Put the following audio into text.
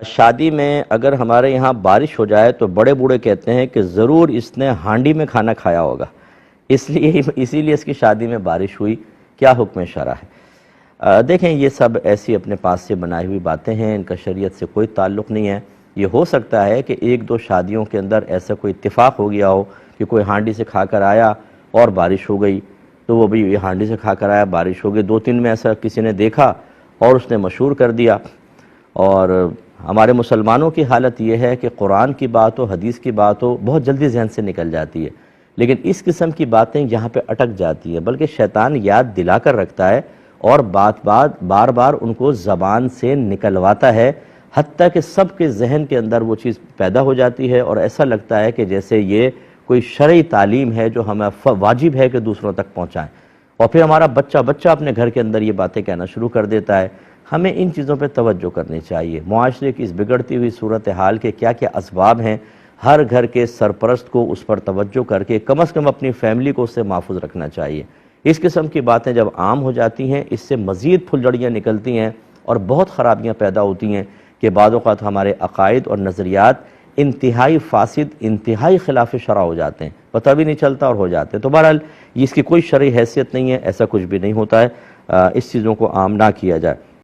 شادی میں اگر ہمارے یہاں بارش ہو جائے تو بڑے بوڑھے کہتے ہیں کہ ضرور اس نے ہانڈی میں کھانا کھایا ہوگا، اسی لیے اس کی شادی میں بارش ہوئی۔ کیا حکم شرع ہے؟ دیکھیں، یہ سب ایسی اپنے پاس سے بنائی ہوئی باتیں ہیں، ان کا شریعت سے کوئی تعلق نہیں ہے۔ یہ ہو سکتا ہے کہ ایک دو شادیوں کے اندر ایسا کوئی اتفاق ہو گیا ہو کہ کوئی ہانڈی سے کھا کر آیا اور بارش ہو گئی، تو وہ بھی یہ ہانڈی سے کھا کر آیا، بارش ہو گئی۔ دو تین میں ایسا کسی نے دیکھا اور اس نے مشہور کر دیا۔ اور ہمارے مسلمانوں کی حالت یہ ہے کہ قرآن کی بات ہو، حدیث کی بات ہو، بہت جلدی ذہن سے نکل جاتی ہے، لیکن اس قسم کی باتیں یہاں پہ اٹک جاتی ہیں، بلکہ شیطان یاد دلا کر رکھتا ہے اور بار بار ان کو زبان سے نکلواتا ہے، حتیٰ کہ سب کے ذہن کے اندر وہ چیز پیدا ہو جاتی ہے اور ایسا لگتا ہے کہ جیسے یہ کوئی شرعی تعلیم ہے جو ہمیں واجب ہے کہ دوسروں تک پہنچائیں، اور پھر ہمارا بچہ اپنے گھر کے اندر یہ باتیں کہنا شروع کر دیتا ہے۔ ہمیں ان چیزوں پہ توجہ کرنی چاہیے۔ معاشرے کی اس بگڑتی ہوئی صورتحال کے کیا کیا اسباب ہیں، ہر گھر کے سرپرست کو اس پر توجہ کر کے کم از کم اپنی فیملی کو اس سے محفوظ رکھنا چاہیے۔ اس قسم کی باتیں جب عام ہو جاتی ہیں، اس سے مزید پھلجھڑیاں نکلتی ہیں اور بہت خرابیاں پیدا ہوتی ہیں کہ بعض اوقات ہمارے عقائد اور نظریات انتہائی فاسد، انتہائی خلاف شرع ہو جاتے ہیں، پتہ بھی نہیں چلتا اور ہو جاتے ہیں۔ تو بہرحال اس کی کوئی شرعی حیثیت نہیں ہے، ایسا کچھ بھی نہیں ہوتا ہے، اس چیزوں کو عام نہ کیا جائے۔